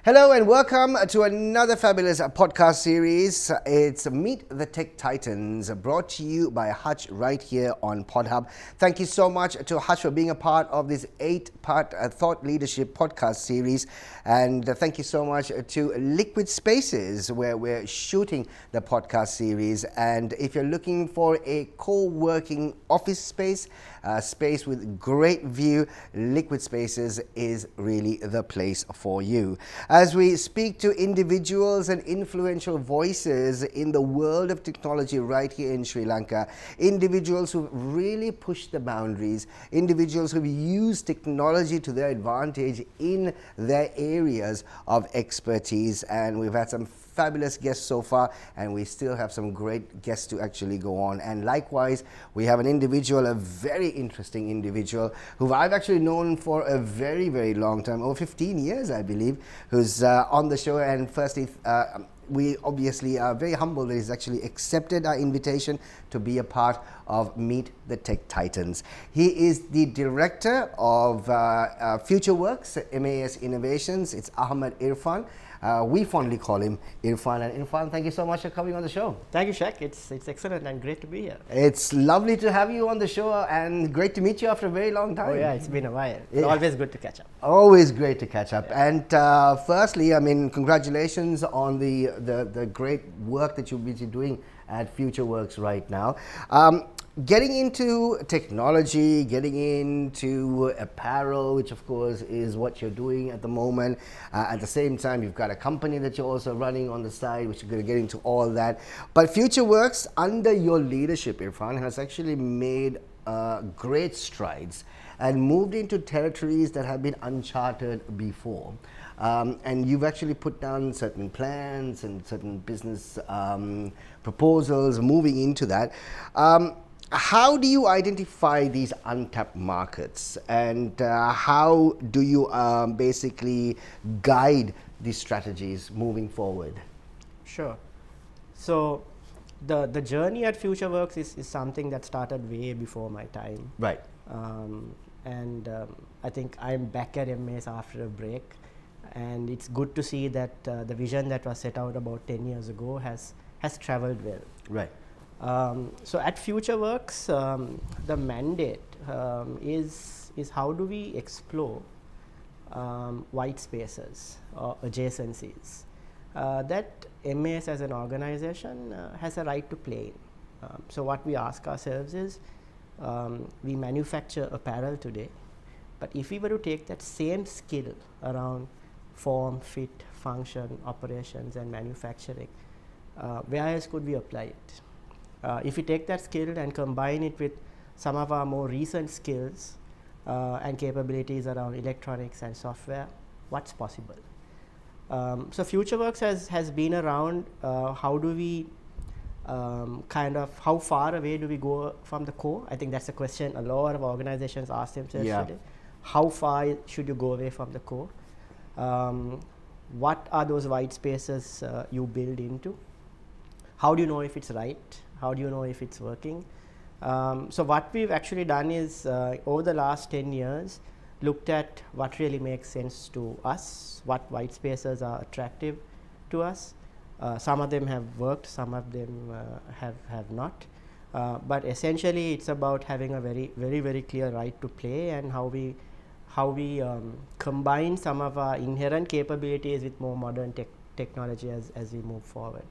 Hello and welcome to another fabulous podcast series. It's Meet the Tech Titans, brought to you by Hutch right here on PodHub. Thank you so much to Hutch for being a part of this 8-part thought leadership podcast series. And thank you so much to Liquid Spaces, where we're shooting the podcast series. And if you're looking for a co-working office space, space with great view, Liquid Spaces is really the place for you. As we speak to individuals and influential voices in the world of technology right here in Sri Lanka, individuals who've really pushed the boundaries, individuals who've used technology to their advantage in their areas of expertise, and we've had some fabulous guests so far, and we still have some great guests to actually go on. And likewise, we have an individual, a very interesting individual, who I've actually known for a very, very long time, over 15 years, I believe, who's on the show. And firstly, we obviously are very humbled that he's actually accepted our invitation to be a part of Meet the Tech Titans. He is the director of FutureWorks, MAS Innovations. It's Ahmed Irfan. We fondly call him Irfan. And Irfan, thank you so much for coming on the show. Thank you, Shaq. It's excellent and great to be here. It's lovely to have you on the show and great to meet you after a very long time. Oh yeah, it's been a while. It's always good to catch up. Always great to catch up. Yeah. And firstly, I mean, congratulations on the great work that you've been doing at FutureWorks right now. Getting into technology, getting into apparel, which of course is what you're doing at the moment. At the same time, you've got a company that you're also running on the side, which you're going to get into all that. But FutureWorks, under your leadership, Irfan, has actually made great strides and moved into territories that have been uncharted before. And you've actually put down certain plans and certain business proposals moving into that. How do you identify these untapped markets, and how do you basically guide these strategies moving forward? Sure. So the journey at FutureWorks is something that started way before my time. Right. I think I'm back at MAS after a break, and it's good to see that the vision that was set out about 10 years ago has traveled well. Right. So at FutureWorks, the mandate is how do we explore white spaces or adjacencies that MAS as an organization has a right to play in. So what we ask ourselves is, we manufacture apparel today, but if we were to take that same skill around form, fit, function, operations and manufacturing, where else could we apply it? If we take that skill and combine it with some of our more recent skills and capabilities around electronics and software, what's possible? So FutureWorks has been around. How do we how far away do we go from the core? I think that's a question a lot of organizations ask themselves today. How far should you go away from the core? What are those white spaces you build into? How do you know if it's right? How do you know if it's working? So what we've actually done is, over the last 10 years, looked at what really makes sense to us, what white spaces are attractive to us. Some of them have worked, some of them have not. But essentially, it's about having a very clear right to play, and how we combine some of our inherent capabilities with more modern technology as we move forward.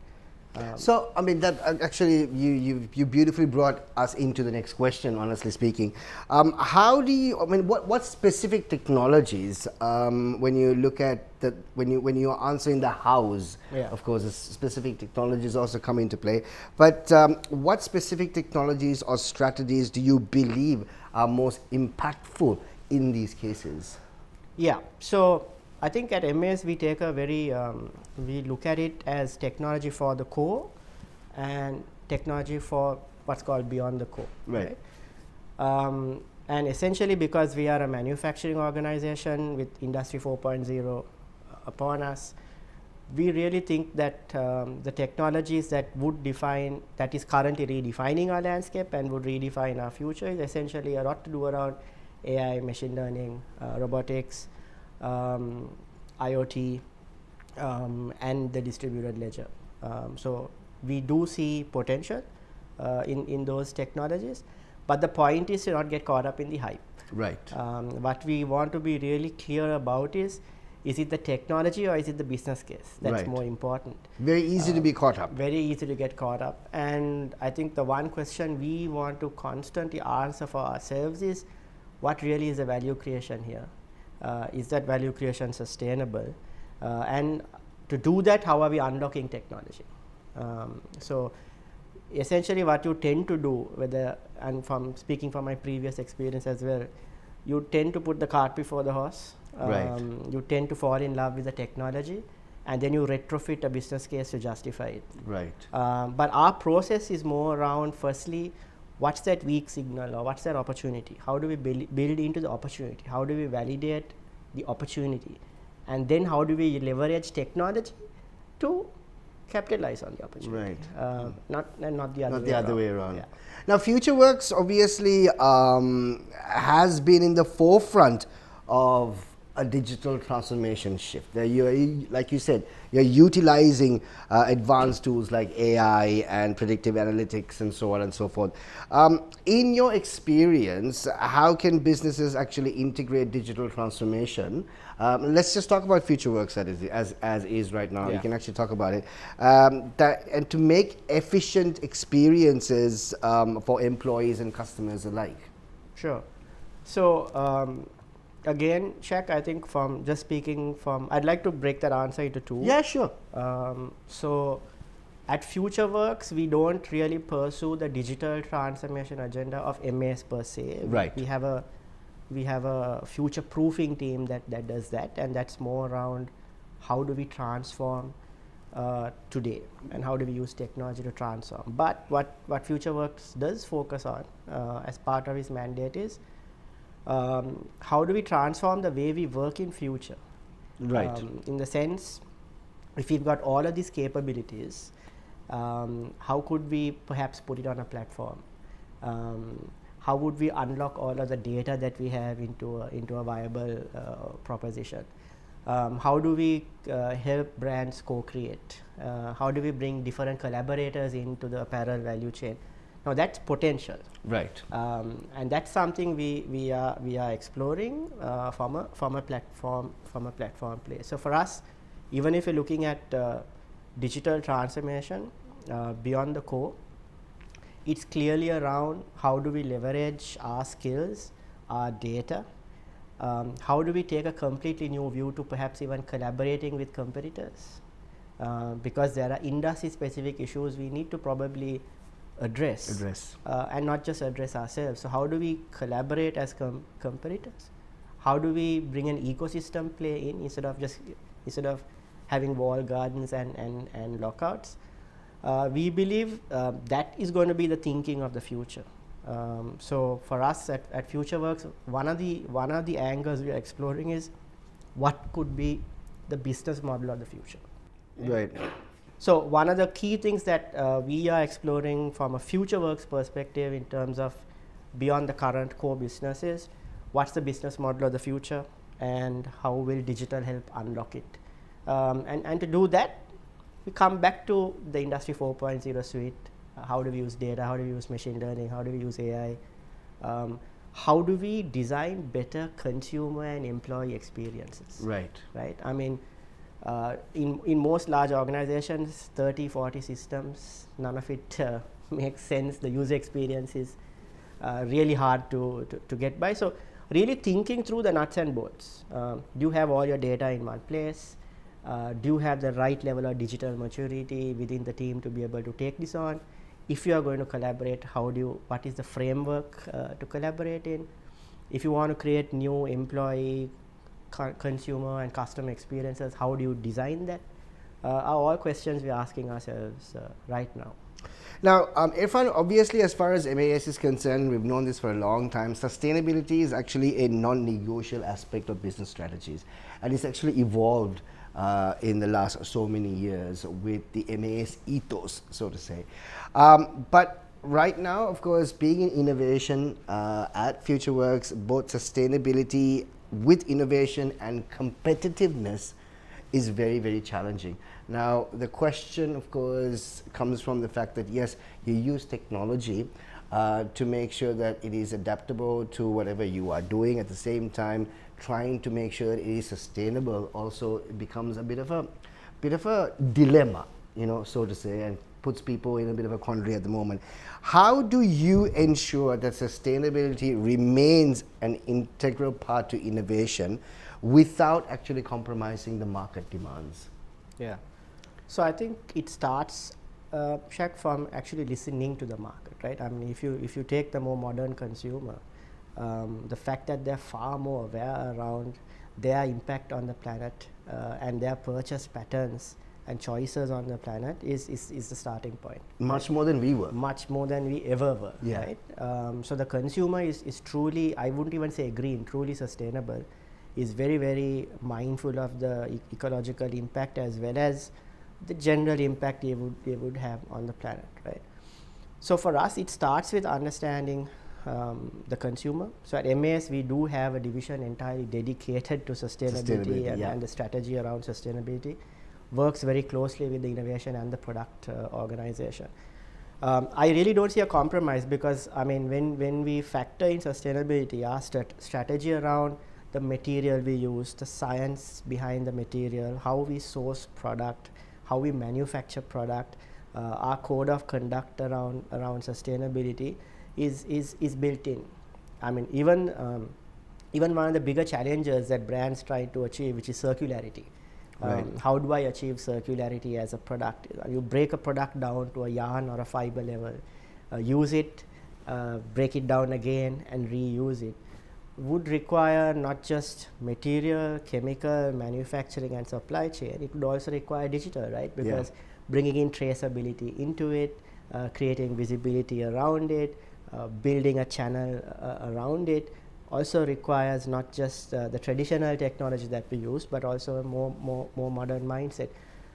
So, I mean, that actually you beautifully brought us into the next question, honestly speaking. How do you, I mean, what specific technologies, when you look at when you are answering the hows, of course, the specific technologies also come into play, but what specific technologies or strategies do you believe are most impactful in these cases? Yeah, so I think at MAS we take a we look at it as technology for the core and technology for what's called beyond the core. Right. And essentially, because we are a manufacturing organization with Industry 4.0 upon us, we really think that the technologies that is currently redefining our landscape and would redefine our future is essentially a lot to do around AI, machine learning, robotics, IoT, and the distributed ledger. So we do see potential in those technologies, but the point is to not get caught up in the hype. Right. What we want to be really clear about is it the technology or is it the business case? That's Right. more important. Very easy to be caught up. Very easy to get caught up. And I think the one question we want to constantly answer for ourselves is, what really is the value creation here? Is that value creation sustainable? And to do that, how are we unlocking technology? So essentially what you tend to do, and from speaking from my previous experience as well, you tend to put the cart before the horse. Right. You tend to fall in love with the technology, and then you retrofit a business case to justify it. Right. But our process is more around, firstly, what's that weak signal or what's that opportunity? How do we build into the opportunity? How do we validate the opportunity? And then how do we leverage technology to capitalize on the opportunity? Right. Not the other Not way the other around. way around. Yeah. Now, FutureWorks obviously has been in the forefront of a digital transformation shift. Like you said, you're utilizing advanced tools like AI and predictive analytics and so on and so forth. In your experience, how can businesses actually integrate digital transformation? Let's just talk about FutureWorks as is right now. Yeah. You can actually talk about it. And to make efficient experiences for employees and customers alike. Sure. So again, Shaq, I think I'd like to break that answer into two. Yeah, sure. So at FutureWorks, we don't really pursue the digital transformation agenda of MAS per se. Right. We have a future proofing team that does that, and that's more around how do we transform today and how do we use technology to transform. But what FutureWorks does focus on as part of its mandate is how do we transform the way we work in future? Right. In the sense, if we've got all of these capabilities, how could we perhaps put it on a platform? How would we unlock all of the data that we have into a viable proposition? How do we help brands co-create? How do we bring different collaborators into the apparel value chain? Now that's potential. Right. And that's something we are exploring from a platform play. So for us, even if you're looking at digital transformation beyond the core, it's clearly around how do we leverage our skills, our data, how do we take a completely new view to perhaps even collaborating with competitors, because there are industry specific issues we need to probably address. And not just address ourselves. So how do we collaborate as competitors? How do we bring an ecosystem play in instead of having wall gardens and lockouts? We believe that is going to be the thinking of the future. So for us at FutureWorks, one of the angles we are exploring is what could be the business model of the future. Right. So one of the key things that we are exploring from a FutureWorks perspective in terms of beyond the current core business is what's the business model of the future and how will digital help unlock it. And to do that, we come back to the Industry 4.0 suite. How do we use data? How do we use machine learning? How do we use AI? How do we design better consumer and employee experiences? Right. Right. I mean, in most large organizations, 30, 40 systems, none of it makes sense. The user experience is really hard to get by. So really thinking through the nuts and bolts. Do you have all your data in one place? Do you have the right level of digital maturity within the team to be able to take this on? If you are going to collaborate, what is the framework to collaborate in? If you want to create new employee, consumer and customer experiences, how do you design that? Are all questions we're asking ourselves right now. Now, Irfan, obviously, as far as MAS is concerned, we've known this for a long time. Sustainability is actually a non-negotiable aspect of business strategies, and it's actually evolved in the last so many years with the MAS ethos, so to say. But right now, of course, being in innovation at FutureWorks, both sustainability with innovation and competitiveness is very, very challenging. Now, the question, of course, comes from the fact that yes, you use technology to make sure that it is adaptable to whatever you are doing. At the same time, trying to make sure that it is sustainable also becomes a bit of a dilemma, so to say, and puts people in a bit of a quandary at the moment. How do you ensure that sustainability remains an integral part to innovation without actually compromising the market demands? Yeah. So I think it starts, Shaq, from actually listening to the market, right? I mean, if you take the more modern consumer, the fact that they're far more aware around their impact on the planet and their purchase patterns and choices on the planet is the starting point. Much more than we were. Much more than we ever were, Yeah. right? So the consumer is truly, I wouldn't even say green, truly sustainable, is very, very mindful of the ecological impact as well as the general impact they would have on the planet, right? So for us, it starts with understanding the consumer. So at MAS, we do have a division entirely dedicated to sustainability and the strategy around sustainability. Works very closely with the innovation and the product organization. I really don't see a compromise because, I mean, when we factor in sustainability, our strategy around the material we use, the science behind the material, how we source product, how we manufacture product, our code of conduct around sustainability is built in. I mean, even one of the bigger challenges that brands try to achieve, which is circularity. Right. How do I achieve circularity as a product? You break a product down to a yarn or a fiber level, use it, break it down again and reuse it. Would require not just material, chemical, manufacturing and supply chain, it would also require digital, right? Because bringing in traceability into it, creating visibility around it, building a channel around it, also requires not just the traditional technology that we use, but also a more modern mindset.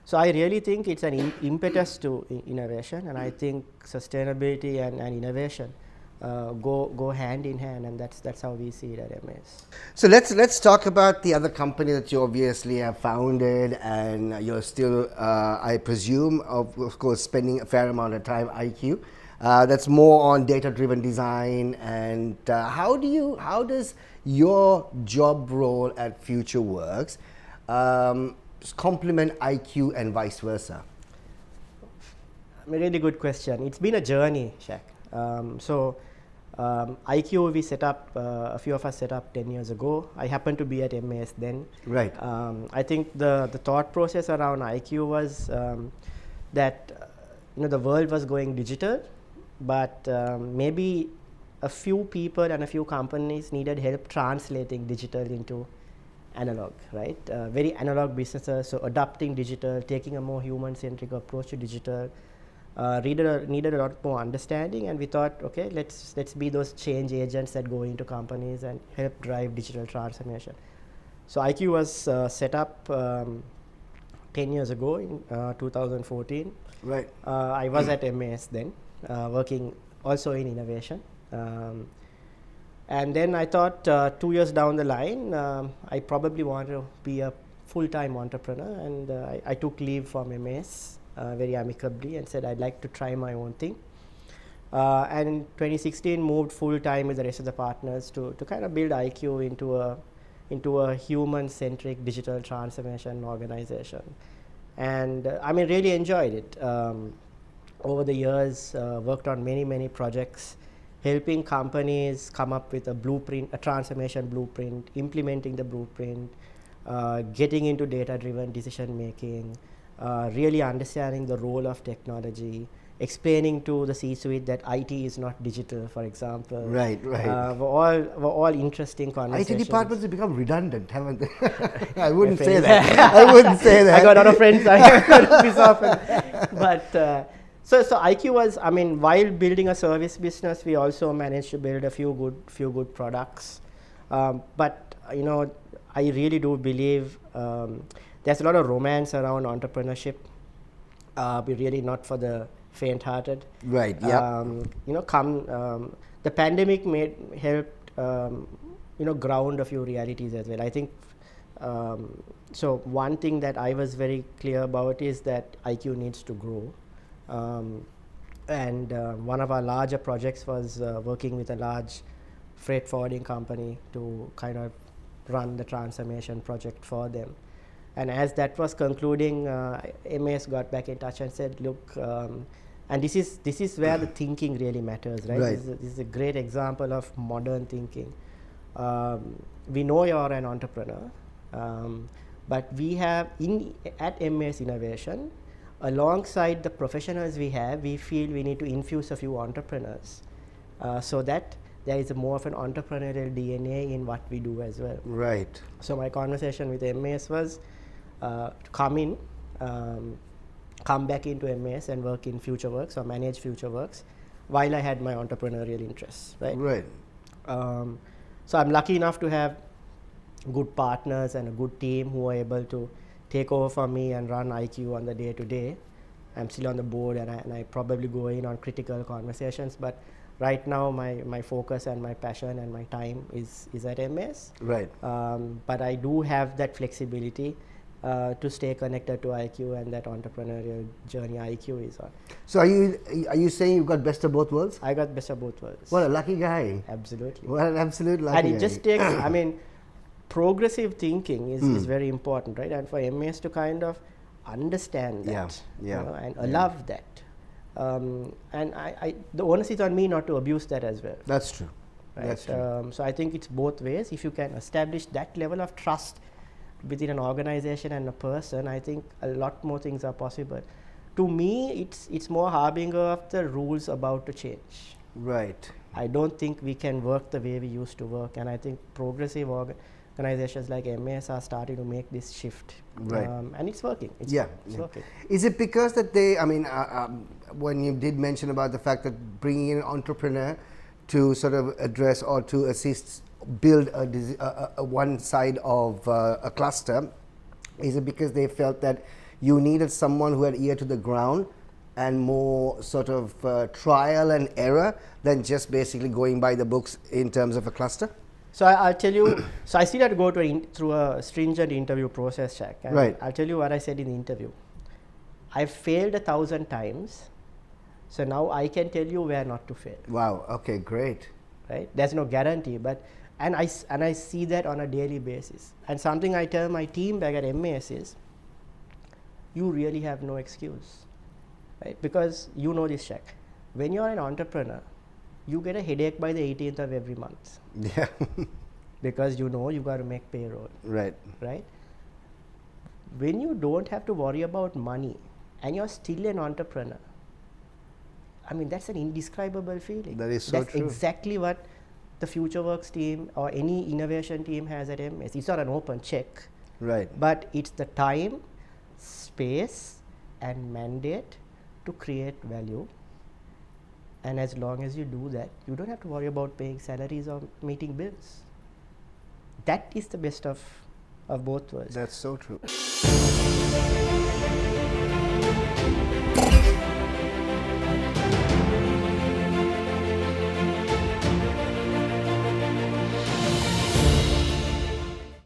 So I really think it's an impetus to innovation, and I think sustainability and innovation go hand in hand, and that's how we see it at MAS. So let's talk about the other company that you obviously have founded, and you're still, I presume, of course, spending a fair amount of time, IQ. That's more on data-driven design. And how does your job role at FutureWorks complement IQ and vice versa? A really good question. It's been a journey, Shaq. IQ we set up, a few of us set up 10 years ago. I happened to be at MAS then. Right. I think the thought process around IQ was that the world was going digital, but maybe a few people and a few companies needed help translating digital into analog, right? Very analog businesses, so adopting digital, taking a more human-centric approach to digital, needed a lot more understanding, and we thought, okay, let's be those change agents that go into companies and help drive digital transformation. So IQ was set up 10 years ago in 2014. Right. I was at MAS then, working also in innovation. And then I thought 2 years down the line, I probably want to be a full-time entrepreneur, and I took leave from MAS very amicably and said I'd like to try my own thing. And in 2016 moved full-time with the rest of the partners to kind of build IQ into a human-centric digital transformation organization. And really enjoyed it. Over the years, worked on many projects, helping companies come up with a blueprint, a transformation blueprint, implementing the blueprint, getting into data-driven decision making, really understanding the role of technology, explaining to the C-suite that IT is not digital, for example. Right. Were all interesting conversations. IT departments have become redundant, haven't they? I wouldn't say that. I wouldn't say that. I got a lot of friends. I got this often. But so IQ was, while building a service business, we also managed to build a few good products. But I really do believe there's a lot of romance around entrepreneurship. We're really not for the faint-hearted. Right. Yeah. The pandemic helped ground a few realities as well. I think So one thing that I was very clear about is that IQ needs to grow. And one of our larger projects was working with a large freight forwarding company to kind of run the transformation project for them. And as that was concluding, MAS got back in touch and said, look, and this is where the thinking really matters, right? Right. This is a great example of modern thinking. We know you're an entrepreneur, but we have at MAS Innovation, alongside the professionals we have, we feel we need to infuse a few entrepreneurs so that there is more of an entrepreneurial DNA in what we do as well. Right. So my conversation with MAS was to come back into MAS and work in FutureWorks or manage FutureWorks while I had my entrepreneurial interests, right? Right. So I'm lucky enough to have good partners and a good team who are able to take over from me and run IQ on the day-to-day. I'm still on the board and I probably go in on critical conversations, but right now my focus and my passion and my time is at MAS. Right. But I do have that flexibility to stay connected to IQ and that entrepreneurial journey IQ is on. So are you saying you've got best of both worlds? I got best of both worlds. What a lucky guy. Absolutely. What an absolute lucky And guy. it just takes, I mean, progressive thinking is very important, right? And for MAS to kind of understand that and allow that. And the onus is on me not to abuse that as well. That's true. Right? That's true. So I think it's both ways. If you can establish that level of trust within an organization and a person, I think a lot more things are possible. To me, it's more harbinger of the rules about to change. Right. I don't think we can work the way we used to work, and I think progressive organizations like MAS are starting to make this shift. Right. And it's working. It's working. Is it because that they, I mean, when you did mention about the fact that bringing in an entrepreneur to sort of address or to assist build a one side of a cluster, is it because they felt that you needed someone who had ear to the ground and more sort of trial and error than just basically going by the books in terms of a cluster? So I'll tell you, so I still had to go through a stringent interview process check. And right. I'll tell you what I said in the interview. I've failed 1,000 times, so now I can tell you where not to fail. Wow, okay, great. Right? There's no guarantee, but and I see that on a daily basis. And something I tell my team back at MAS is, you really have no excuse, right? Because you know this, check. When you're an entrepreneur, you get a headache by the 18th of every month. Yeah. Because you know you got to make payroll. Right. Right? When you don't have to worry about money and you're still an entrepreneur, I mean, that's an indescribable feeling. That is so that's true. That's exactly what the FutureWorks team or any innovation team has at MAS. It's not an open check. Right. But it's the time, space, and mandate to create value. And as long as you do that, you don't have to worry about paying salaries or meeting bills. That is the best of both worlds. That's so true.